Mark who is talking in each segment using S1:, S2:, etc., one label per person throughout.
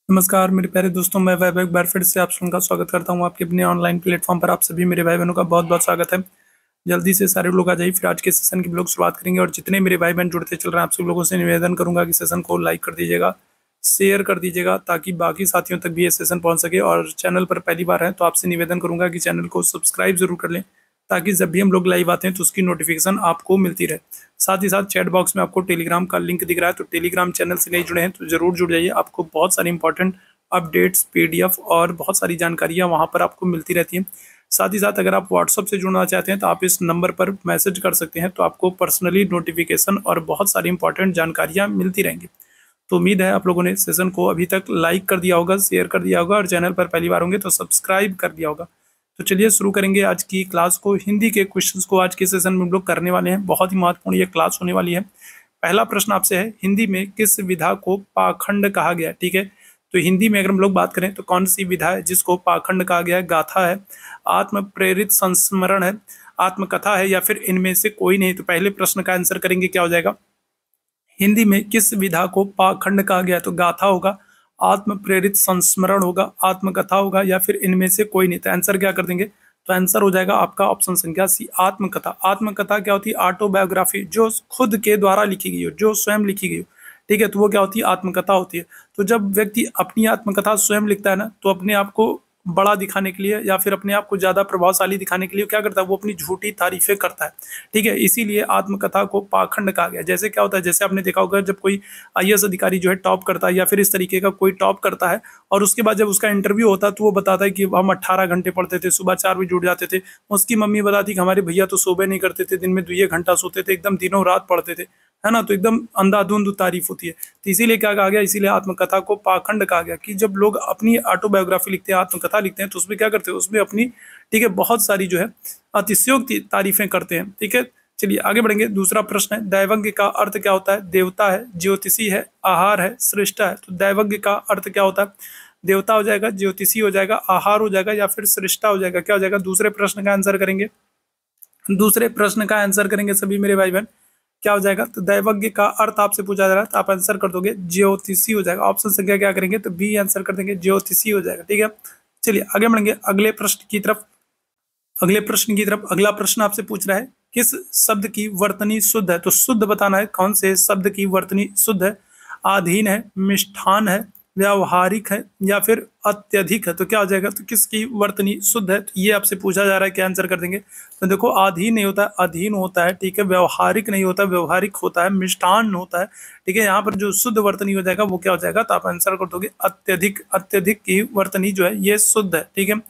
S1: नमस्कार मेरे प्यारे दोस्तों, मैं वैभव एक बार फिर से आप सबका स्वागत करता हूं आपके अपने ऑनलाइन प्लेटफॉर्म पर। आप सभी मेरे भाई बहनों का बहुत बहुत स्वागत है। जल्दी से सारे लोग आ जाइए, फिर आज के सेशन की लोग शुरुआत करेंगे। और जितने मेरे भाई बहन जुड़ते चल रहे हैं, आप सब लोगों से निवेदन करूंगा कि सेशन को लाइक कर दीजिएगा, शेयर कर दीजिएगा, ताकि बाकी साथियों तक भी ये सेशन पहुंच सके। और चैनल पर पहली बार है तो आपसे निवेदन करूंगा कि चैनल को सब्सक्राइब जरूर कर लें, ताकि जब भी हम लोग लाइव आते हैं तो उसकी नोटिफिकेशन आपको मिलती रहे। साथ ही साथ चैट बॉक्स में आपको टेलीग्राम का लिंक दिख रहा है, तो टेलीग्राम चैनल से नहीं जुड़े हैं तो जरूर जुड़ जाइए। आपको बहुत सारी इंपॉर्टेंट अपडेट्स, पीडीएफ और बहुत सारी जानकारियां वहां पर आपको मिलती रहती हैं। साथ ही साथ अगर आप व्हाट्सएप से जुड़ना चाहते हैं तो आप इस नंबर पर मैसेज कर सकते हैं, तो आपको पर्सनली नोटिफिकेशन और बहुत सारी इंपॉर्टेंट जानकारियां मिलती रहेंगी। तो उम्मीद है आप लोगों ने सेशन को अभी तक लाइक कर दिया होगा, शेयर कर दिया होगा, और चैनल पर पहली बार होंगे तो सब्सक्राइब कर दिया होगा। तो चलिए शुरू करेंगे आज की क्लास को। हिंदी के क्वेश्चंस को आज के सेशन में हम लोग करने वाले हैं। बहुत ही महत्वपूर्ण ये क्लास होने वाली है। पहला प्रश्न आपसे है, हिंदी में किस विधा को पाखंड कहा गया है? ठीक है, तो हिंदी में अगर हम लोग बात करें तो कौन सी विधा है जिसको पाखंड कहा गया है? गाथा है, आत्म प्रेरित संस्मरण है, आत्मकथा है, या फिर इनमें से कोई नहीं? तो पहले प्रश्न का आंसर करेंगे, क्या हो जाएगा? हिंदी में किस विधा को पाखंड कहा गया? तो गाथा होगा, आत्म प्रेरित संस्मरण होगा, आत्मकथा होगा, या फिर इनमें से कोई नहीं? तो आंसर क्या कर देंगे? तो आंसर हो जाएगा आपका ऑप्शन संख्या सी, आत्मकथा। आत्मकथा क्या होती है? ऑटोबायोग्राफी, जो खुद के द्वारा लिखी गई हो, जो स्वयं लिखी गई हो। ठीक है, तो वो क्या होती है? आत्मकथा होती है। तो जब व्यक्ति अपनी आत्मकथा स्वयं लिखता है ना, तो अपने आप को बड़ा दिखाने के लिए या फिर अपने आप को ज्यादा प्रभावशाली दिखाने के लिए क्या करता है? वो अपनी झूठी तारीफें करता है। ठीक है, इसीलिए आत्मकथा को पाखंड कहा गया। जैसे क्या होता है, जैसे आपने देखा होगा, जब कोई आईएएस अधिकारी जो है टॉप करता है या फिर इस तरीके का कोई टॉप करता है, और उसके बाद जब उसका इंटरव्यू होता है तो वो बताता है कि हम 18 घंटे पढ़ते थे, सुबह 4 बजे उठ जाते थे। उसकी मम्मी बताती कि हमारे भैया तो सोबे नहीं करते थे, दिन में 2 घंटा सोते थे, एकदम दिनों रात पढ़ते थे, है ना। तो एकदम अंधाधुंध तारीफ होती है। तो इसीलिए क्या कहा गया? इसीलिए आत्मकथा को पाखंड कहा गया, कि जब लोग अपनी ऑटोबायोग्राफी लिखते हैं, आत्मकथा लिखते हैं, तो उसमें क्या करते हैं? उसमें अपनी, ठीक है, बहुत सारी जो है अतिशयोक्ति तारीफें करते हैं। ठीक है, चलिए आगे बढ़ेंगे। दूसरा प्रश्न है, दैवज्ञ का अर्थ क्या होता है? देवता है, ज्योतिषी है, आहार है, श्रेष्ठा है। तो दैवज्ञ का अर्थ क्या होता है? देवता हो जाएगा, ज्योतिषी हो जाएगा, आहार हो जाएगा, या फिर श्रेष्ठा हो जाएगा। क्या हो जाएगा? दूसरे प्रश्न का आंसर करेंगे। दूसरे प्रश्न का आंसर करेंगे सभी मेरे भाई बहन। क्या हो जाएगा? तो दैवज्ञ का अर्थ आपसे पूछा जा रहा है, तो आप आंसर कर दोगे ज्योतिषी हो जाएगा। ऑप्शन संख्या क्या करेंगे? तो बी आंसर कर देंगे, ज्योतिषी हो जाएगा। ठीक है, चलिए आगे बढ़ेंगे अगले प्रश्न की तरफ। अगला प्रश्न आपसे पूछ रहा है, किस शब्द की वर्तनी शुद्ध है? तो शुद्ध बताना है, कौन से शब्द की वर्तनी शुद्ध है? आधीन है, मिष्ठान है, व्यावहारिक है, या फिर अत्यधिक है? तो क्या हो जाएगा? तो किसकी वर्तनी शुद्ध है? तो ये आपसे पूछा जा रहा है, क्या आंसर कर देंगे? तो देखो, आधीन नहीं होता है, अधीन होता है। ठीक है, व्यवहारिक नहीं होता, व्यवहारिक होता है, मिष्ठान होता है। ठीक है, यहाँ पर जो शुद्ध वर्तनी हो जाएगा वो क्या हो जाएगा? तो आप आंसर कर दोगे अत्यधिक। अत्यधिक की वर्तनी जो है ये शुद्ध है। ठीक है,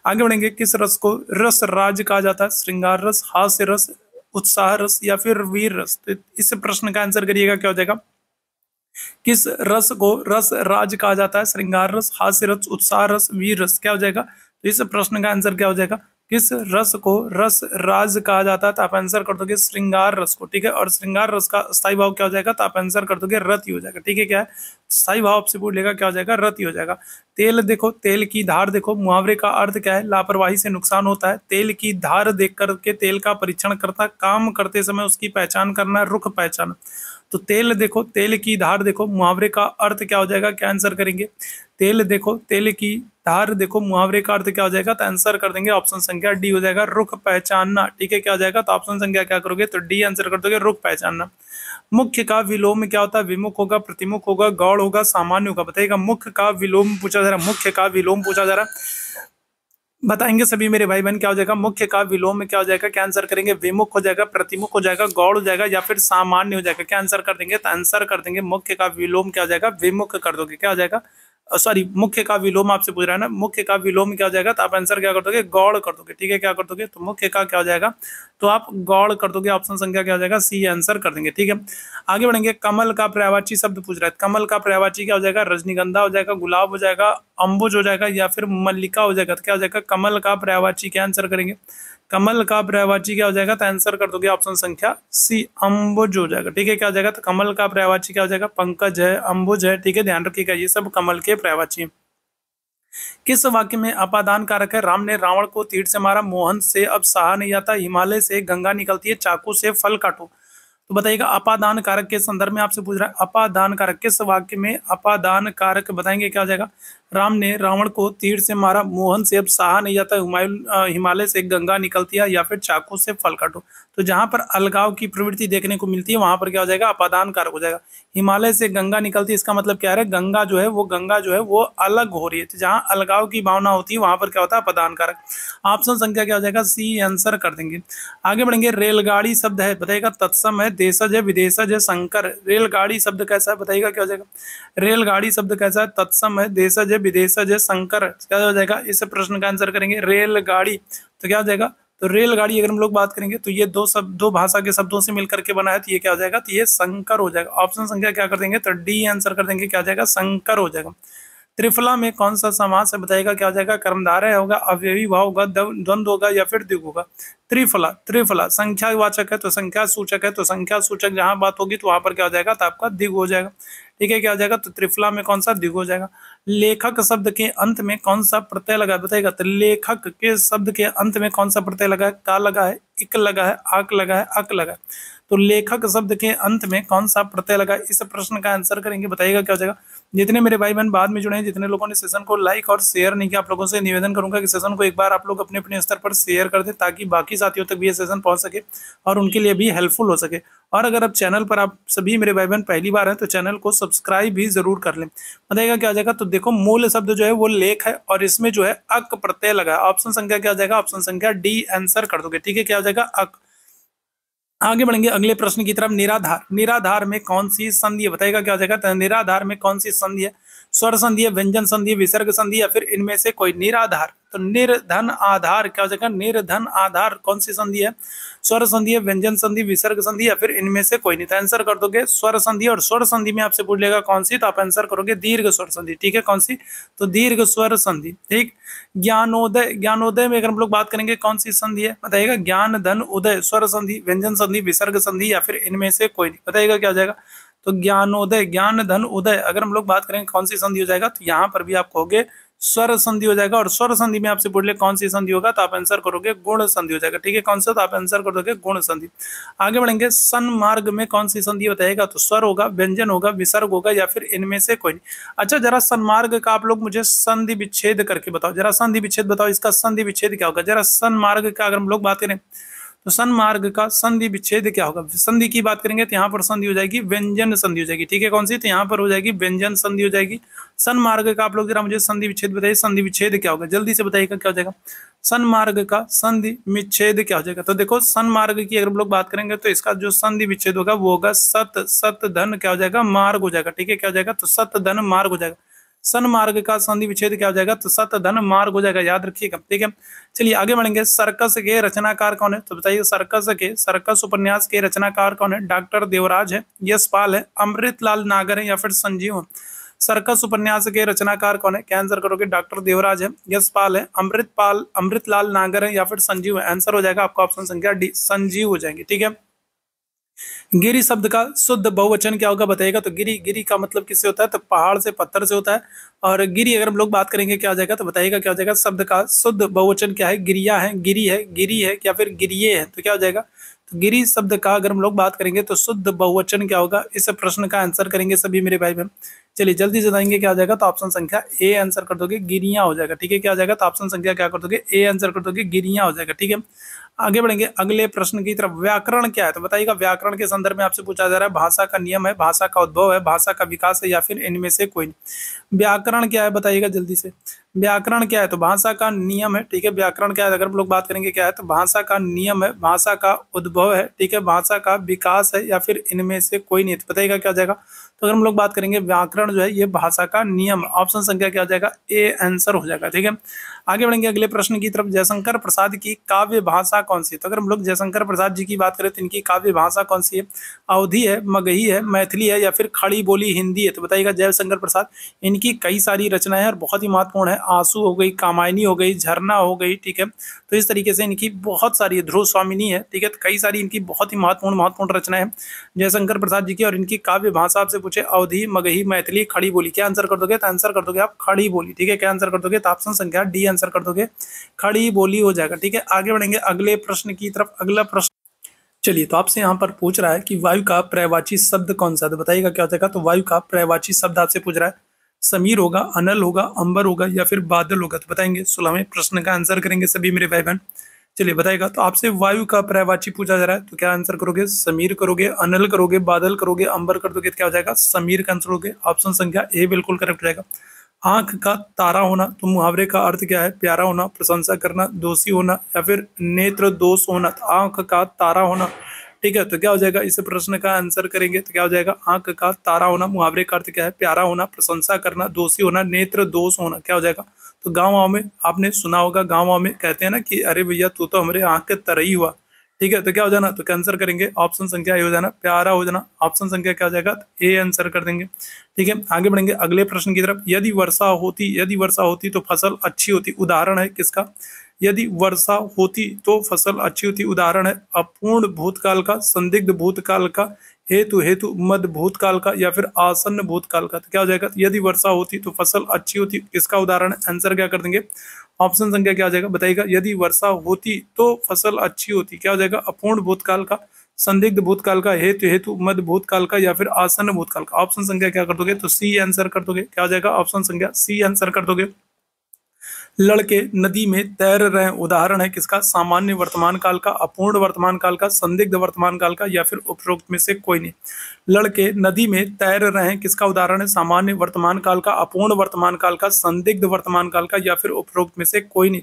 S1: आगे बढ़ेंगे। किस रस को रस राज कहा जाता है? श्रृंगार रस, हास्य रस, उत्साह रस, या फिर वीर रस? तो इस प्रश्न का आंसर करिएगा, क्या हो जाएगा? किस रस को रस राज कहा जाता है? श्रृंगार रस, हास्य रस, उत्साह रस, वीर रस? क्या हो जाएगा? तो इस प्रश्न का आंसर क्या हो जाएगा? किस रस को रस राज कहा जाता है? तो आप आंसर कर दोगे श्रृंगार रस को। ठीक है, और श्रृंगार रस का स्थायी भाव क्या हो जाएगा? तो आप आंसर कर दोगे रति हो जाएगा। ठीक है, क्या है स्थायी भाव आपसे पूछ लेगा, क्या हो जाएगा? रति हो जाएगा। तेल देखो, तेल की धार देखो, मुहावरे का अर्थ क्या है? लापरवाही से नुकसान होता है। तेल की धार देख करके तेल का परीक्षण करता, काम करते समय उसकी पहचान करना, रुख पहचान। तो तेल देखो, तेल की धार देखो, मुहावरे का अर्थ क्या हो जाएगा? क्या आंसर करेंगे? तेल देखो, तेल की धार देखो, मुहावरे का अर्थ क्या हो जाएगा? तो आंसर कर देंगे ऑप्शन संख्या डी हो जाएगा, रुख पहचानना। ठीक है, क्या हो जाएगा? तो ऑप्शन संख्या क्या करोगे? तो डी आंसर कर दोगे, रुख पहचानना। मुख्य का विलोम क्या होता है? विमुख होगा, प्रतिमुख होगा, गौड़ होगा, सामान्य होगा? बताइएगा। मुख्य का विलोम पूछा जा रहा है, मुख्य का विलोम पूछा जा रहा है, बताएंगे सभी मेरे भाई बहन। क्या हो जाएगा? मुख्य का विलोम में क्या हो जाएगा? क्या आंसर करेंगे? विमुख हो जाएगा, प्रतिमुख हो जाएगा, गौड़ हो जाएगा, या फिर सामान्य हो जाएगा? क्या आंसर कर देंगे? तो आंसर कर देंगे मुख्य का विलोम क्या हो जाएगा? विमुख कर दोगे। क्या हो जाएगा? सॉरी, मुख्य का विलोम आपसे पूछ रहा है ना, मुख्य का विलोम क्या हो जाएगा? तो आप आंसर क्या कर दोगे? गौड़ कर दोगे। ठीक है, क्या कर दोगे? तो मुख्य का क्या हो जाएगा? तो आप गौड़ कर दोगे। ऑप्शन संख्या क्या हो जाएगा? सी आंसर कर देंगे। ठीक है, आगे बढ़ेंगे। कमल का पर्यायवाची शब्द पूछ रहा है। कमल का पर्यायवाची क्या हो जाएगा? रजनीगंधा हो जाएगा, गुलाब हो जाएगा, अंबुज हो जाएगा, या फिर मल्लिका हो जाएगा? तो क्या हो जाएगा? कमल का पर्यायवाची। क्या आंसर करेंगे? कमल का पर्यायवाची क्या हो जाएगा? तो आंसर कर दोगे ऑप्शन संख्या सी, अंबुज हो जाएगा। ठीक है, क्या हो जाएगा? तो कमल का पर्यायवाची क्या हो जाएगा? पंकज है, अंबुज है। ठीक है, ध्यान रखिएगा, ये सब कमल के पर्यायवाची हैं। किस वाक्य में अपादान कारक है? राम ने रावण को तीर से मारा, मोहन से अब सहा नहीं जाता, हिमालय से गंगा निकलती है, चाकू से फल काटो। तो बताइएगा अपादान कारक के संदर्भ में आपसे पूछ रहा है, अपादान कारक किस वाक्य में अपादान कारक बताएंगे क्या हो जाएगा। राम ने रावण को तीर से मारा, मोहन से अब सहा नहीं जाता, हिमालय से गंगा निकलती है, या फिर चाकू से फल काटो। तो जहां पर अलगाव की प्रवृत्ति देखने को मिलती है वहां पर क्या हो जाएगा, अपादान कारक हो जाएगा। हिमालय से गंगा निकलती है, इसका मतलब क्या है, गंगा जो है वो अलग हो रही है। तो जहां अलगाव की भावना होती है वहां पर क्या होता है, अपादान कारक। ऑप्शन संख्या क्या हो जाएगा, सी आंसर कर देंगे। आगे बढ़ेंगे, रेलगाड़ी शब्द है बताइएगा तत्सम है, देशज है, विदेशज है, संकर। रेलगाड़ी शब्द कैसा है बताइएगा क्या हो जाएगा। रेलगाड़ी शब्द कैसा है, तत्सम है, देशज है, विदेशज है, संकर। क्या हो जाएगा, इस प्रश्न का आंसर करेंगे रेलगाड़ी। तो क्या हो जाएगा, तो रेलगाड़ी अगर हम लोग बात करेंगे तो ये दो भाषा के शब्दों से मिलकर के बना है, तो ये क्या हो जाएगा, तो ये संकर हो जाएगा। ऑप्शन संख्या क्या कर देंगे, तो डी आंसर कर देंगे, क्या हो जाएगा, संकर हो जाएगा। त्रिफला में कौन सा समास है बताइएगा क्या हो जाएगा, कर्मधारय होगा, अवयवी भाव होगा, द्वंद्व होगा, या फिर द्विगु होगा। त्रिफला, त्रिफला संख्यावाचक है तो संख्या सूचक है, तो संख्या सूचक जहां बात होगी तो वहां पर क्या हो जाएगा, तो आपका द्विगु हो जाएगा। ठीक है, क्या हो जाएगा, तो त्रिफला में कौन सा, द्विगु हो जाएगा। लेखक शब्द के अंत में कौन सा प्रत्यय लगा है बताइएगा, तो लेखक के शब्द के अंत में कौन सा प्रत्यय लगा है, का लगा है, इक लगा है, आक लगा है, अक लगा है। तो लेखक शब्द के अंत में कौन सा प्रत्यय लगा है, इस प्रश्न का आंसर करेंगे, बताइएगा क्या हो जाएगा। जितने मेरे भाई बहन बाद में जुड़े हैं, जितने लोगों ने सेशन को लाइक और शेयर नहीं किया, आप लोगों से निवेदन करूंगा कि सेशन को एक बार आप लोग अपने अपने स्तर पर शेयर कर दें, ताकि बाकी साथियों तक भी ये सेशन पहुंच सके और उनके लिए भी हेल्पफुल हो सके। और अगर अब चैनल पर आप सभी मेरे भाई बहन पहली बार हैं तो चैनल को सब्सक्राइब भी जरूर कर लें। बताइएगा क्या हो जाएगा, तो देखो मूल शब्द जो है वो लेख है और इसमें जो है अक प्रत्यय लगा है। ऑप्शन संख्या क्या हो जाएगा, ऑप्शन संख्या डी आंसर कर दोगे। ठीक है, क्या हो जाएगा, अक। आगे बढ़ेंगे अगले प्रश्न की तरफ। निराधार, निराधार में कौन सी संधि है बताइएगा क्या हो जाएगा, तो निराधार में कौन सी संधि है, स्वर संधि है, व्यंजन संधि है, विसर्ग संधि, या फिर इनमें से कोई। निराधार, तो निर्धन आधार क्या हो जाएगा, निर्धन आधार कौन सी संधि है, स्वर संधि है, व्यंजन संधि, विसर्ग संधि, या फिर इनमें से कोई नहीं। तो आंसर कर दोगे स्वर संधि, और स्वर संधि में आपसे पूछ लेगा कौन सी, तो आप आंसर करोगे दीर्घ स्वर संधि। ठीक है, कौन सी, तो दीर्घ स्वर संधि। ठीक, ज्ञानोदय, ज्ञानोदय में अगर हम लोग बात करेंगे कौन सी संधि है बताइएगा, ज्ञान धन उदय, स्वर संधि, व्यंजन संधि, विसर्ग संधि, या फिर इनमें से कोई नहीं। बताइएगा क्या हो जाएगा, तो ज्ञानोदय, ज्ञान धन उदय अगर हम लोग बात करेंगे कौन सी संधि हो जाएगा, तो यहाँ पर भी आप कहोगे स्वर संधि हो जाएगा। और स्वर संधि में आपसे पूछ ले कौन सी संधि होगा, तो आप आंसर करोगे गुण संधि हो जाएगा। ठीक है, कौन सा, तो आप आंसर कर दोगे गुण संधि। आगे बढ़ेंगे, सन्मार्ग में कौन सी संधि बताएगा, तो स्वर होगा, व्यंजन होगा, विसर्ग होगा, या फिर इनमें से कोई नहीं। अच्छा, जरा सन्मार्ग का आप लोग मुझे संधि विच्छेद करके बताओ, जरा संधि विच्छेद बताओ, इसका संधि विच्छेद क्या होगा। जरा सन्मार्ग का अगर हम लोग बात करें तो सन्मार्ग का संधि विच्छेद क्या होगा। संधि की बात करेंगे तो यहाँ पर संधि हो जाएगी व्यंजन संधि हो जाएगी। ठीक है, कौन सी, तो यहाँ पर हो जाएगी व्यंजन संधि हो जाएगी। सन्मार्ग का आप लोग जरा मुझे संधि विच्छेद बताइए, संधि विच्छेद क्या होगा, जल्दी से बताइएगा क्या हो जाएगा। सन्मार्ग का संधि विच्छेद क्या हो जाएगा, तो देखो सन्मार्ग की अगर हम लोग बात करेंगे तो इसका जो संधि विच्छेद होगा वो होगा सत, सत धन क्या हो जाएगा, मार्ग हो जाएगा। ठीक है, क्या हो जाएगा, तो सत धन मार्ग हो जाएगा। सन्मार्ग का संधि विच्छेद क्या हो जाएगा, तो सत धन मार्ग हो जाएगा, याद रखिएगा। ठीक है, चलिए आगे बढ़ेंगे। सर्कस के रचनाकार कौन है, तो बताइए सर्कस उपन्यास के रचनाकार कौन है। डॉक्टर देवराज है, यशपाल है, अमृतलाल नागर है, या फिर संजीव है। सर्कस उपन्यास के रचनाकार कौन है, क्या आंसर करोगे, डॉक्टर देवराज है, यशपाल है, अमृतलाल नागर है, या फिर संजीव है। आंसर हो जाएगा आपका ऑप्शन संख्या डी, संजीव हो जाएंगे। ठीक है, गिरी शब्द का शुद्ध बहुवचन क्या होगा बताइएगा, तो गिरी, गिरी का मतलब किससे होता है, तो पहाड़ से, पत्थर से होता है। और गिरी अगर हम लोग बात करेंगे क्या हो जाएगा, तो बताइएगा क्या हो जाएगा। शब्द का शुद्ध बहुवचन क्या है, गिरिया है, गिरी है, गिरी है, या फिर गिरिये है। तो क्या हो जाएगा, तो गिरी शब्द का अगर हम लोग बात करेंगे तो शुद्ध बहुवचन क्या होगा, इस प्रश्न का आंसर करेंगे सभी मेरे भाई बहन। चलिए जल्दी से बताएंगे क्या हो जाएगा, तो ऑप्शन संख्या ए आंसर कर दोगे, गिरियां हो जाएगा। ठीक है, क्या हो जाएगा, तो ऑप्शन संख्या क्या कर दोगे, ए आंसर कर दोगे, गिरियां हो जाएगा। ठीक है, आगे बढ़ेंगे अगले प्रश्न की तरफ। व्याकरण क्या है, तो बताइएगा व्याकरण के संदर्भ में आपसे पूछा जा रहा है भाषा का नियम है, भाषा का उद्भव है, भाषा का विकास है, या फिर इनमें से कोई नहीं। व्याकरण क्या है बताइएगा जल्दी से। व्याकरण क्या है, तो भाषा का नियम है। ठीक है, व्याकरण क्या है अगर हम लोग बात करेंगे क्या है, तो भाषा का नियम है, भाषा का उद्भव है। ठीक है, भाषा का विकास है, या फिर इनमें से कोई नहीं। तो बताइएगा क्या हो जाएगा, तो अगर हम लोग बात करेंगे व्याकरण जो है ये भाषा का नियम, ऑप्शन संख्या क्या हो जाएगा, ए आंसर हो जाएगा। ठीक है, आगे बढ़ेंगे अगले प्रश्न की तरफ। जयशंकर प्रसाद की काव्य भाषा कौन सी है, तो अगर हम लोग जयशंकर प्रसाद जी की बात करें तो इनकी काव्य भाषा कौन सी है। अवधी है, मगही है, मैथिली है, या फिर खड़ी बोली हिंदी है। तो बताइएगा जयशंकर प्रसाद, इनकी कई सारी रचनाएं और बहुत ही महत्वपूर्ण है। आंसू हो गई, कामायनी हो गई, झरना हो गई। ठीक है, तो इस तरीके से इनकी बहुत सारी, ध्रुव स्वामिनी है। ठीक है, तो कई सारी इनकी बहुत ही महत्वपूर्ण रचनाएं हैं जयशंकर प्रसाद जी की। और इनकी काव्य भाषा आपसे पूछे अवधी, मगही, मैथिली, खड़ी बोली, क्या आंसर कर दोगे, तो आंसर कर दोगे आप खड़ी बोली। ठीक है, क्या आंसर कर दोगे, तो ऑप्शन संख्या डी आंसर कर दोगे, खड़ी बोली हो जाएगा। ठीक है, आगे बढ़ेंगे अगले प्रश्न की तरफ। अगला प्रश्न चलिए, तो आपसे यहाँ पर पूछ रहा है कि वायु का पर्यायवाची शब्द कौन सा है, तो बताइएगा क्या हो जाएगा। तो वायु का पर्यायवाची शब्द आपसे पूछ रहा है, समीर होगा, अनल होगा, अंबर होगा या फिर बादल होगा। तो बताएंगे 16वें प्रश्न का आंसर करेंगे सभी मेरे भाई बहन। चलिए बताइएगा, तो आपसे वायु का पर्यायवाची पूछा जा रहा है, तो क्या आंसर करोगे? समीर करोगे, अनल करोगे, बादल करोगे, अंबर कर दोगे, तो क्या हो जाएगा? समीर का आंसर होगे। ऑप्शन संख्या ए बिल्कुल करेक्ट हो जाएगा। आंख का तारा होना, तो मुहावरे का अर्थ क्या है? प्यारा होना, प्रशंसा करना, दोषी होना या फिर नेत्र दोष होना। तो आंख का तारा होना, ठीक है। तो क्या हो जाएगा? इस प्रश्न का आंसर करेंगे तो क्या हो जाएगा? आंख का तारा होना। मुहावरे का अर्थ क्या है? प्यारा होना, प्रशंसा करना, दोषी होना, नेत्र दोष होना। क्या हो जाएगा? तो गाँव में आपने सुना होगा, गाँव में कहते हैं ना कि अरे भैया तू तो हमारे आंख के तरह ही हुआ, ठीक है। तो क्या हो जाना? तो आंसर करेंगे ऑप्शन संख्या ए हो जाना, प्यारा हो जाना। ऑप्शन संख्या क्या हो जाएगा? तो ए आंसर कर देंगे, ठीक है। आगे बढ़ेंगे अगले प्रश्न की तरफ। यदि वर्षा होती तो फसल अच्छी होती। उदाहरण है किसका? यदि वर्षा होती तो फसल अच्छी होती। उदाहरण है अपूर्ण भूतकाल का, संदिग्ध भूतकाल का, हेतु मध्य भूतकाल का या फिर आसन्न भूतकाल का। तो क्या हो जाएगा? यदि वर्षा होती तो फसल अच्छी होती, किसका उदाहरण है? आंसर क्या कर देंगे? ऑप्शन संख्या क्या आ जाएगा? बताइएगा। यदि वर्षा होती तो फसल अच्छी होती, क्या हो जाएगा? अपूर्ण भूतकाल का, संदिग्ध भूतकाल का, हेतु मध्य भूतकाल का या फिर आसन्न भूतकाल का। ऑप्शन संख्या क्या कर दोगे? तो सी आंसर कर दोगे। क्या हो जाएगा? ऑप्शन संख्या सी आंसर कर दोगे। लड़के नदी में तैर रहे हैं। उदाहरण है किसका? सामान्य वर्तमान काल का, अपूर्ण वर्तमान काल का, संदिग्ध वर्तमान काल का या फिर उपरोक्त में से कोई नहीं। लड़के नदी में तैर रहे हैं, किसका उदाहरण है? सामान्य वर्तमान काल का, अपूर्ण वर्तमान काल का, संदिग्ध वर्तमान काल का या फिर उपरोक्त में से कोई नहीं।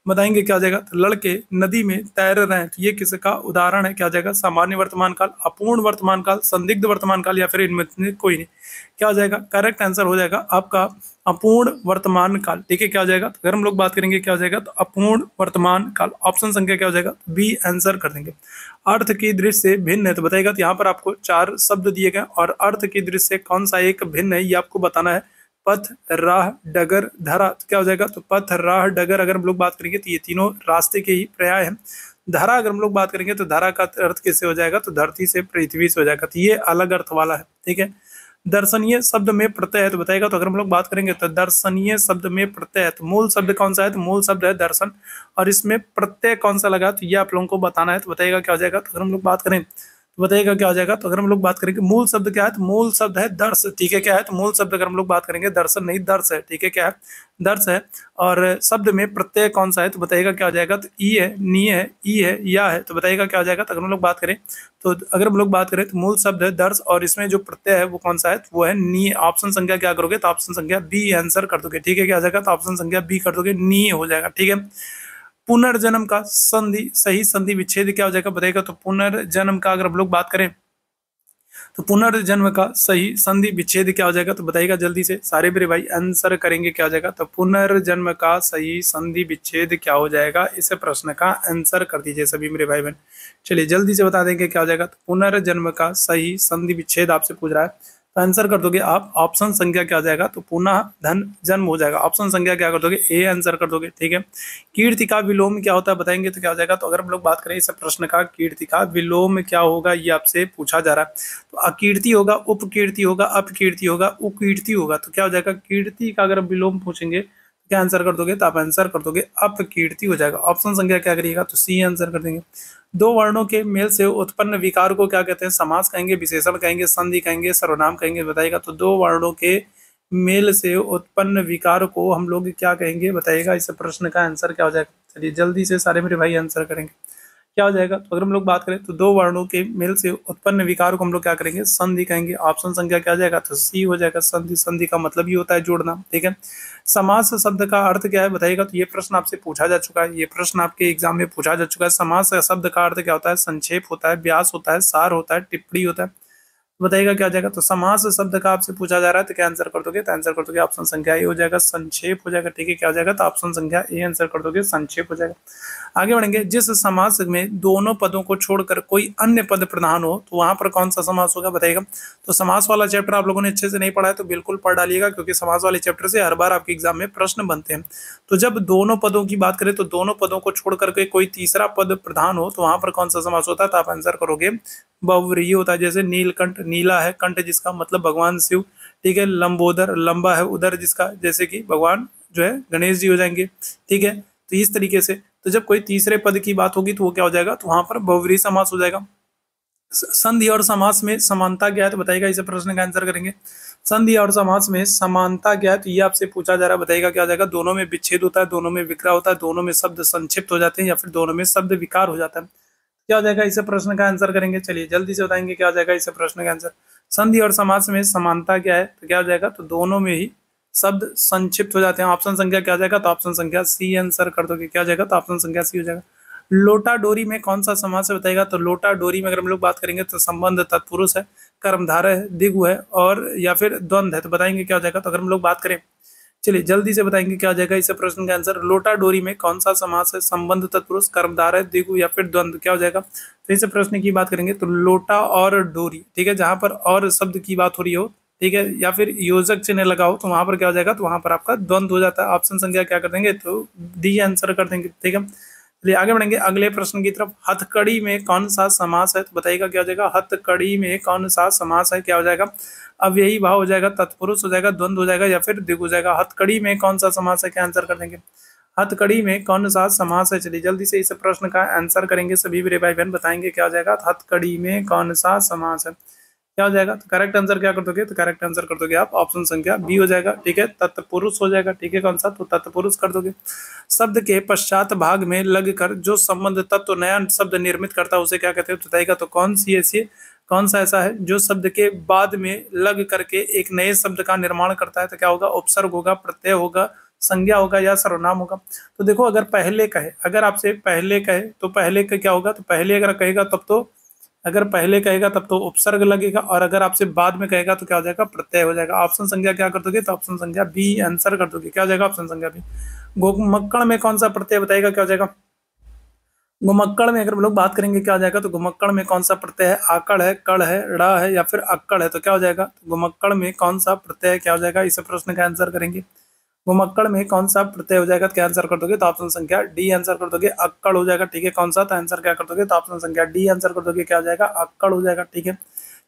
S1: बताएंगे क्या हो जाएगा? तो लड़के नदी में तैर रहे हैं, तो ये किसका उदाहरण है? क्या हो जाएगा? सामान्य वर्तमान काल, अपूर्ण वर्तमान काल, संदिग्ध वर्तमान काल या फिर इनमें से कोई नहीं। क्या हो जाएगा? करेक्ट आंसर हो जाएगा आपका अपूर्ण वर्तमान काल, ठीक है। क्या हो जाएगा? तो अगर हम लोग बात करेंगे क्या हो जाएगा? तो अपूर्ण वर्तमान काल। ऑप्शन संख्या क्या हो जाएगा? बी आंसर कर देंगे। अर्थ की दृष्टि से भिन्न है, तो बताएगा। तो यहाँ पर आपको 4 शब्द दिए गए और अर्थ की दृष्टि से कौन सा एक भिन्न है ये आपको बताना है। पथ, राह, डगर, धरा। तो क्या हो जाएगा? तो पथ, राह, डगर अगर हम लोग बात करेंगे तो ये तीनों रास्ते के ही पर्याय हैं। धरा अगर हम लोग बात करेंगे तो धरा का अर्थ कैसे हो जाएगा? तो धरती से, पृथ्वी से हो जाएगा। तो ये अलग अर्थ वाला है, ठीक है। दर्शनीय शब्द में प्रत्यय है, तो बताएगा। तो अगर हम लोग बात करेंगे तो दर्शनीय शब्द में प्रत्यय है, तो मूल शब्द कौन सा है? तो मूल शब्द है दर्शन, और इसमें प्रत्यय कौन सा लगा? तो ये आप लोगों को बताना है। तो बताइएगा क्या हो जाएगा? तो अगर हम लोग बात करें तो बताइएगा क्या हो जाएगा? तो अगर हम लोग बात करेंगे मूल शब्द क्या है? तो मूल शब्द है दर्श, ठीक है। क्या है? तो मूल शब्द अगर हम लोग बात करेंगे दर्शन नहीं, दर्श है, ठीक है। क्या है? दर्श है। और शब्द में प्रत्यय कौन सा है? तो बताइएगा क्या हो जाएगा? तो ई है, नी है, ई है, या है। तो बताइएगा क्या हो जाएगा? तो अगर हम लोग बात करें तो अगर हम लोग बात करें तो मूल शब्द है दर्श और इसमें जो प्रत्यय है वो कौन सा है? तो वो है नी। ऑप्शन संख्या क्या करोगे? तो ऑप्शन संख्या बी आंसर कर दोगे, ठीक है। क्या हो जाएगा? तो ऑप्शन संख्या बी कर दोगे, नी हो जाएगा, ठीक है। पुनर्जन्म का संधि, सही संधि विच्छेद क्या हो जाएगा? बताइएगा। तो पुनर्जन्म का अगर हम लोग बात करें तो पुनर्जन्म का सही संधि विच्छेद क्या हो जाएगा? तो बताइएगा जल्दी से सारे मेरे भाई आंसर करेंगे। क्या हो जाएगा? तो पुनर्जन्म का सही संधि विच्छेद क्या हो जाएगा? इस प्रश्न का आंसर कर दीजिए सभी मेरे भाई बहन। चलिए जल्दी से बता देंगे क्या हो जाएगा। तो पुनर्जन्म का सही संधि विच्छेद आपसे पूछ रहा है, तो आंसर कर दोगे आप ऑप्शन संख्या क्या हो जाएगा? तो पुनः धन जन्म हो जाएगा। ऑप्शन संख्या क्या कर दोगे? ए आंसर कर दोगे, ठीक है। कीर्ति का विलोम क्या होता है? बताएंगे तो क्या हो जाएगा? तो अगर हम लोग बात करें इस प्रश्न का, कीर्ति का विलोम क्या होगा ये आपसे पूछा जा रहा है। तो अकीर्ति होगा, उपकीर्ति होगा, अपकीर्ति होगा, उकीर्ति होगा। तो क्या हो जाएगा? कीर्ति का अगर विलोम पूछेंगे क्या आंसर कर दोगे? तो आप आंसर कर दोगे अपकीर्ति हो जाएगा। ऑप्शन संख्या क्या करिएगा? तो सी आंसर कर देंगे। दो वर्णों के मेल से उत्पन्न विकार को क्या कहते हैं? समास कहेंगे, विशेषण कहेंगे, संधि कहेंगे, सर्वनाम कहेंगे। बताइएगा। तो दो वर्णों के मेल से उत्पन्न विकार को हम लोग क्या कहेंगे? बताइएगा। इस प्रश्न का आंसर क्या हो जाएगा? चलिए जल्दी से सारे मेरे भाई आंसर करेंगे। क्या हो जाएगा? तो अगर हम लोग बात करें तो दो वर्णों के मेल से उत्पन्न विकार को हम लोग क्या करेंगे? संधि कहेंगे। ऑप्शन संख्या क्या आ जाएगा? तो सी हो जाएगा, संधि। संधि का मतलब ही होता है जोड़ना, ठीक है। समास शब्द का अर्थ क्या है? बताइएगा। तो ये प्रश्न आपसे पूछा जा चुका है, ये प्रश्न आपके एग्जाम में पूछा जा चुका है। समास शब्द का अर्थ क्या होता है? संक्षेप होता है, व्यास होता है, सार होता है, टिप्पणी होता है। बताइएगा क्या हो जाएगा? तो समास शब्द का आपसे पूछा जा रहा है तो क्या आंसर कर दोगे? तो आंसर कर दोगे ऑप्शन संख्या ए हो जाएगा, संक्षेप हो जाएगा, ठीक है। क्या हो जाएगा? तो ऑप्शन संख्या ए आंसर कर दोगे, संक्षेप हो जाएगा। आगे बढ़ेंगे। जिस समास में दोनों पदों को छोड़कर कोई अन्य पद प्रधान हो तो वहां पर कौन सा समास होगा? बताइएगा। तो समास वाला चैप्टर आप लोगों ने अच्छे से नहीं पढ़ा है तो बिल्कुल पढ़ डालिएगा, क्योंकि समास वाले चैप्टर से हर बार आपके एग्जाम में प्रश्न बनते हैं। तो जब दोनों पदों की बात करें तो दोनों पदों को छोड़ करके कोई तीसरा पद प्रधान हो तो वहां पर कौन सा समास होता है? तो आप आंसर करोगे बहुव्रीहि होता है। जैसे नीलकंठ, नीला है कंठ जिसका मतलब भगवान शिव, ठीक है। लंबोदर, लंबा है उदर जिसका, जैसे कि भगवान जो है गणेश जी हो जाएंगे, ठीक है। तो इस तरीके से तो जब कोई तीसरे पद की बात होगी तो वो क्या हो जाएगा? तो वहां पर बहुव्रीहि समास हो जाएगा। संधि और समास में समानता क्या है तो बताइएगा, इसे प्रश्न का आंसर करेंगे। संधि और समास में समानता क्या है तो ये आपसे पूछा जा रहा है, बताइएगा क्या हो जाएगा। दोनों में विच्छेद होता है, दोनों में विग्रह होता है, दोनों में शब्द संक्षिप्त हो जाते हैं, या फिर दोनों में शब्द विकार हो जाता है। क्या हो जाएगा, इसे प्रश्न का आंसर करेंगे। चलिए जल्दी से बताएंगे क्या हो जाएगा इसे प्रश्न का आंसर। संधि और समास में समानता क्या है तो क्या हो जाएगा, तो दोनों में ही शब्द संक्षिप्त हो जाते हैं। ऑप्शन संख्या क्या हो जाएगा, तो ऑप्शन संख्या सी आंसर कर दोगे। क्या हो जाएगा, तो ऑप्शन संख्या सी हो जाएगा। लोटा डोरी में कौन सा समास है बताएगा, तो लोटा डोरी में अगर हम लोग बात करेंगे तो संबंध तत्पुरुष है, कर्मधारय है, द्विगु है और या फिर द्वंद्व है। तो बताएंगे क्या हो जाएगा, तो अगर हम लोग बात करें, चलिए जल्दी से बताएंगे क्या हो जाएगा इसे प्रश्न का आंसर। लोटा डोरी में कौन सा समास है, संबंध तत्पुरुष, कर्मधारय, द्विगु या फिर द्वंद्व। क्या हो जाएगा, तो इसे प्रश्न की बात करेंगे तो लोटा और डोरी, ठीक है, जहां पर और शब्द की बात हो रही हो, ठीक है, या फिर योजक चिन्ह लगा हो, तो वहां पर क्या हो जाएगा, तो वहां पर आपका द्वंद्व हो जाता है। ऑप्शन संख्या क्या कर देंगे, तो डी आंसर कर देंगे, ठीक है। चलिए आगे बढ़ेंगे अगले प्रश्न की तरफ। हथकड़ी में कौन सा समास है तो बताइएगा क्या हो जाएगा। हथकड़ी में कौन सा समास है, क्या हो जाएगा, अब यही भाव हो जाएगा, तत्पुरुष हो जाएगा, द्वंद्व हो जाएगा या फिर द्विगु हो जाएगा। हथकड़ी में कौन सा समास है, क्या आंसर कर देंगे। हथकड़ी में कौन सा समास है, चलिए जल्दी से इस प्रश्न का आंसर करेंगे सभी मेरे भाई बहन, बताएंगे क्या हो जाएगा। हथकड़ी में कौन सा समास है, क्या हो जाएगा, तो करेक्ट आंसर क्या कर दोगे, तो करेक्ट आंसर कर दोगे आप ऑप्शन संख्या बी हो जाएगा, ठीक है, तत्पुरुष हो जाएगा, ठीक है, कौन सा, तो तत्पुरुष कर दोगे। शब्द के पश्चात भाग में लगकर जो संबंध तत्व नया शब्द निर्मित करता है उसे क्या कहते हैं बताइएगा। तो कौन सा ऐसा है जो शब्द के बाद में लग करके एक नए शब्द का निर्माण करता है, तो क्या होगा, उपसर्ग होगा, प्रत्यय होगा, संज्ञा होगा या सर्वनाम होगा। तो देखो अगर पहले कहे, अगर आपसे पहले कहे तो पहले का क्या होगा, तो पहले अगर कहेगा तब तो, अगर पहले कहेगा तब तो उपसर्ग लगेगा, और अगर आपसे बाद में कहेगा तो क्या हो जाएगा, प्रत्यय हो जाएगा। ऑप्शन संख्या क्या कर दोगे, तो ऑप्शन संख्या बी आंसर कर दोगे। क्या हो जाएगा, ऑप्शन संख्या बी। घुमक्कड़ में कौन सा प्रत्यय बताएगा, क्या हो जाएगा। घुमक्कड़ में अगर हम लोग बात करेंगे क्या हो जाएगा, तो घुमक्कड़ में कौन सा प्रत्यय है, आकड़ है, कड़ है, ड़ है या फिर अक्कड़ है। तो क्या हो जाएगा, तो घुमक्कड़ में कौन सा प्रत्यय है, क्या हो जाएगा, इस प्रश्न का आंसर करेंगे। घुमक्कड़ में कौन सा प्रत्यय हो जाएगा, क्या आंसर कर दोगे, तो ऑप्शन संख्या डी आंसर कर दोगे। अक्कड़ हो जाएगा, ठीक है, कौन सा, तो आंसर क्या कर दोगे, तो ऑप्शन संख्या डी आंसर कर दोगे। क्या हो जाएगा, अक्कड़ हो जाएगा, ठीक है।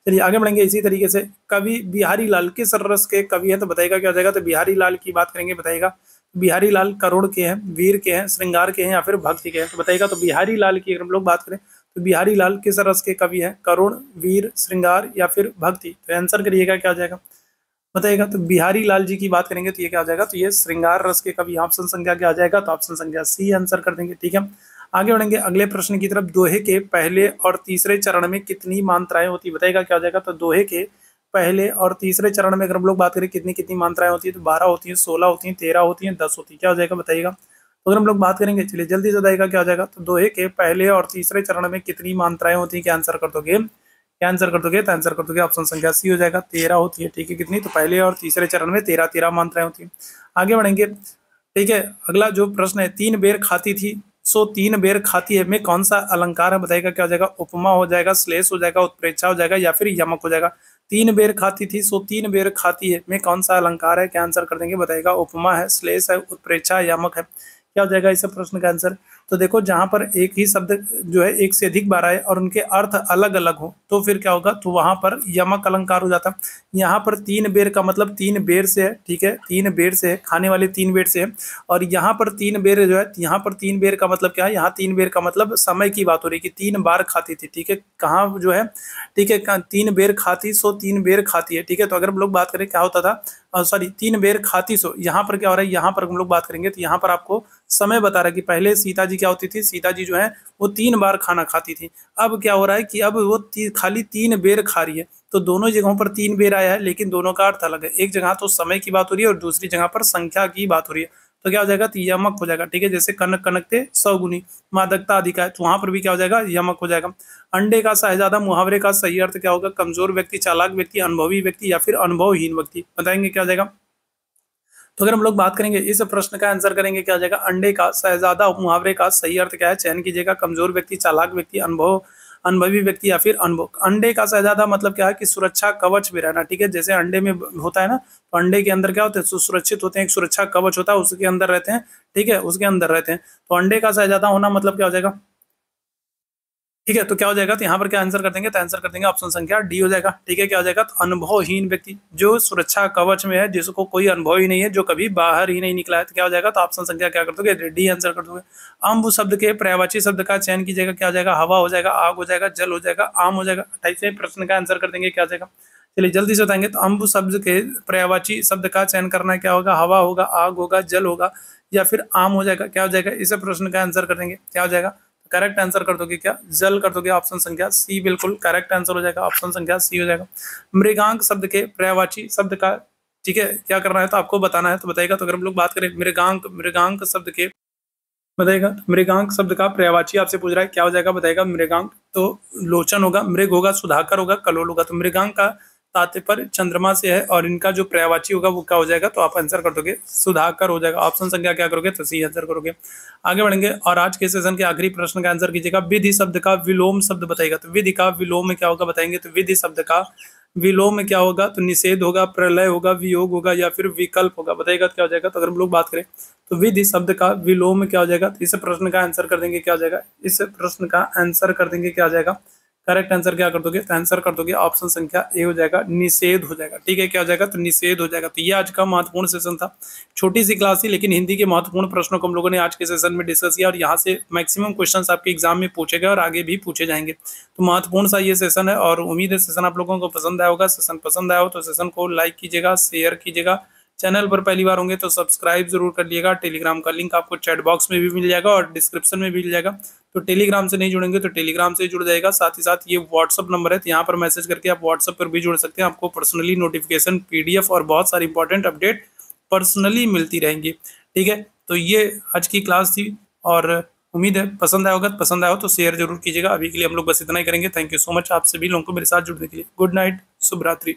S1: चलिए आगे बढ़ेंगे इसी तरीके से। कवि बिहारी लाल किस रस के कवि हैं तो बताइएगा क्या हो जाएगा। तो बिहारी लाल की बात करेंगे, बताइएगा बिहारी लाल करुण के हैं, वीर के हैं, श्रृंगार के हैं या फिर भक्ति के हैं। तो बताइएगा तो बिहारी लाल की अगर हम लोग बात करें तो बिहारी लाल किस रस के कवि हैं, करुण, वीर, श्रृंगार या फिर भक्ति। तो आंसर करिएगा क्या हो जाएगा, बताइएगा। तो बिहारी लाल जी की बात करेंगे तो ये क्या हो जाएगा, तो ये श्रृंगार रस के कवि। ऑप्शन संख्या क्या आ जाएगा, तो ऑप्शन संख्या सी आंसर कर देंगे, ठीक है। आगे बढ़ेंगे अगले प्रश्न की तरफ। दोहे के पहले और तीसरे चरण में कितनी मात्राएं होती है बताइएगा क्या हो जाएगा। तो दोहे के पहले और तीसरे चरण में अगर हम लोग बात करें कितनी कितनी मात्राएं होती है, तो 12 होती है, 16 होती है, 13 होती है, 10 होती है। क्या हो जाएगा बताइएगा। तो अगर हम लोग बात करेंगे, चलिए जल्दी से बताइएगा क्या हो जाएगा। तो दोहे के पहले और तीसरे चरण में कितनी मात्राएं होती है, क्या आंसर कर दोगे, क्या आंसर कर दोगे, तो आंसर कर दोगे ऑप्शन संख्या सी हो जाएगा, 13 होती है, ठीक है। कितनी, तो पहले और तीसरे चरण में 13 मात्राएं होती है। आगे बढ़ेंगे, ठीक है। अगला जो प्रश्न है, 3 बेर खाती थी सो 3 बेर खाती है में कौन सा अलंकार है बताइएगा क्या हो जाएगा। उपमा हो जाएगा, श्लेष हो जाएगा, उत्प्रेक्षा हो जाएगा या फिर यमक हो जाएगा। 3 बेर खाती थी सो 3 बेर खाती है में कौन सा अलंकार है, क्या आंसर कर देंगे बताइएगा। उपमा है, श्लेष है, उत्प्रेक्षा, यमक है। क्या हो जाएगा इस प्रश्न का आंसर। तो देखो जहां पर एक ही शब्द जो है एक से अधिक बार आए और उनके अर्थ अलग अलग हो तो फिर क्या होगा, तो वहां पर यमक अलंकार हो जाता है। यहाँ पर 3 बेर का मतलब 3 बेर से है, ठीक है, 3 बेर से है, खाने वाले 3 बेर से है। और यहाँ पर 3 बेर जो है, यहाँ पर 3 बेर का मतलब क्या है, यहाँ 3 बेर का मतलब समय की बात हो रही है कि 3 बार खाती थी, ठीक है। कहाँ जो है, ठीक है, 3 बेर खाती सो 3 बेर खाती है, ठीक है। तो अगर हम लोग बात करें क्या होता था, सॉरी 3 बेर खाती सो, यहाँ पर क्या हो रहा है, यहाँ पर हम लोग बात करेंगे तो यहाँ पर आपको समय बता रहा है कि पहले सीता जी क्या होती थी, सीता जी जो है वो 3 बार खाना खाती थी। अब क्या हो रहा है कि अब वो खाली 3 बेर खा रही है। तो दोनों जगहों पर 3 बेर आया है लेकिन दोनों का अर्थ अलग है। एक जगह तो समय की बात हो रही है और दूसरी जगह पर संख्या की बात हो रही है। तो क्या हो जाएगा, तो यमक हो जाएगा, ठीक है। जैसे कनक कनकते 100 गुनी, मादकता अधिक है, तो वहां पर भी क्या हो जाएगा, यमक हो जाएगा। अंडे का शहजादा मुहावरे का सही अर्थ क्या होगा। कमजोर व्यक्ति, चालाक व्यक्ति, अनुभवी व्यक्ति या फिर अनुभवहीन व्यक्ति, बताएंगे क्या हो जाएगा। तो अगर हम लोग बात करेंगे इस प्रश्न का आंसर करेंगे क्या हो जाएगा। अंडे का शहजादा मुहावरे का सही अर्थ क्या है, चयन कीजिएगा। कमजोर व्यक्ति, चालाक व्यक्ति, अनुभवी व्यक्ति या फिर अनुभव। अंडे का शहजादा मतलब क्या है कि सुरक्षा कवच में रहना, ठीक है। जैसे अंडे में होता है ना, तो अंडे के अंदर क्या होते हैं, सुरक्षित होते हैं, एक सुरक्षा कवच होता है, उसके अंदर रहते हैं, ठीक है, उसके अंदर रहते हैं। तो अंडे का शहजादा होना मतलब क्या हो जाएगा। ठीक है, तो क्या हो जाएगा, तो यहाँ पर क्या आंसर कर देंगे, तो आंसर कर देंगे ऑप्शन संख्या डी हो जाएगा। ठीक है, क्या हो जाएगा, तो अनुभवहीन व्यक्ति, जो सुरक्षा कवच में है, जिसको कोई अनुभव ही नहीं है, जो कभी बाहर ही नहीं निकला है, तो क्या हो जाएगा, तो ऑप्शन संख्या क्या कर दोगे, डी आंसर कर दोगे। अम्ब शब्द के पर्यायवाची शब्द का चयन कीजिएगा, क्या हो जाएगा, हवा हो जाएगा, आग हो जाएगा, जल हो जाएगा, आम हो जाएगा। 28वें प्रश्न का आंसर कर देंगे, क्या हो जाएगा, चलिए जल्दी से बताएंगे। तो अम्ब शब्द के पर्यायवाची शब्द का चयन करना है, क्या होगा, हवा होगा, आग होगा, जल होगा या फिर आम हो जाएगा। क्या हो जाएगा, इस प्रश्न का आंसर कर देंगे, क्या हो जाएगा, करेक्ट आंसर कर दोगे, क्या जल कर दोगे, ऑप्शन संख्या सी बिल्कुल करेक्ट आंसर हो जाएगा, ऑप्शन संख्या सी हो जाएगा। मृगांक शब्द के पर्यायवाची शब्द का, ठीक है, क्या करना है, तो आपको बताना है, तो बताएगा। तो अगर हम लोग बात करें मृगांक, मृगांक शब्द के बताएगा, तो मृगांक शब्द का पर्यायवाची आपसे पूछ रहा है, क्या हो जाएगा, बताएगा मृगांक, तो लोचन होगा, मृग होगा, सुधाकर होगा, कलोल होगा। तो मृगांक का तात्पर्य चंद्रमा से है और इनका जो पर्यायवाची होगा वो क्या हो जाएगा, तो आप आंसर कर दोगे सुधाकर हो जाएगा, ऑप्शन संख्या क्या करोगे, तो सी आंसर करोगे। आगे बढ़ेंगे और आज के सेशन के आखिरी प्रश्न का आंसर कीजिएगा। विधि शब्द का विलोम शब्द बताएगा, तो विधि का विलोम में क्या होगा बताएंगे, तो विधि शब्द का विलोम में क्या होगा, तो निषेध होगा, प्रलय होगा, वियोग होगा या फिर विकल्प होगा, बताएगा तो क्या हो जाएगा। तो अगर हम लोग बात करें तो विधि शब्द का विलोम में क्या हो जाएगा, तो इस प्रश्न का आंसर कर देंगे, क्या हो जाएगा, इस प्रश्न का आंसर कर देंगे, क्या हो जाएगा, करेक्ट आंसर क्या कर दोगे, तो आंसर कर दोगे ऑप्शन संख्या ए हो जाएगा, निषेध हो जाएगा। ठीक है, क्या हो जाएगा, तो निषेध हो जाएगा। तो ये आज का महत्वपूर्ण सेशन था, छोटी सी क्लास थी लेकिन हिंदी के महत्वपूर्ण प्रश्नों को हम लोगों ने आज के सेशन में डिस्कस किया और यहाँ से मैक्सिमम क्वेश्चंस आपके एग्जाम में पूछे गए और आगे भी पूछे जाएंगे। तो महत्वपूर्ण सा ये सेशन है और उम्मीद है सेशन आप लोगों को पसंद आया होगा। सेशन पसंद आया हो तो सेशन को लाइक कीजिएगा, शेयर कीजिएगा, चैनल पर पहली बार होंगे तो सब्सक्राइब जरूर कर लिएगा। टेलीग्राम का लिंक आपको चैट बॉक्स में भी मिल जाएगा और डिस्क्रिप्शन में भी मिल जाएगा। तो टेलीग्राम से नहीं जुड़ेंगे तो टेलीग्राम से जुड़ जाएगा। साथ ही साथ ये व्हाट्सअप नंबर है, तो यहाँ पर मैसेज करके आप व्हाट्सअप पर भी जुड़ सकते हैं। आपको पर्सनली नोटिफिकेशन, पीडीएफ और बहुत सारी इंपॉर्टेंट अपडेट पर्सनली मिलती रहेंगी। ठीक है, तो ये आज की क्लास थी और उम्मीद है पसंद आया होगा। पसंद आया हो तो शेयर जरूर कीजिएगा। अभी के लिए हम लोग बस इतना ही करेंगे। थैंक यू सो मच आप सभी लोगों को मेरे साथ जुड़ने के लिए। गुड नाइट, शुभ रात्रि।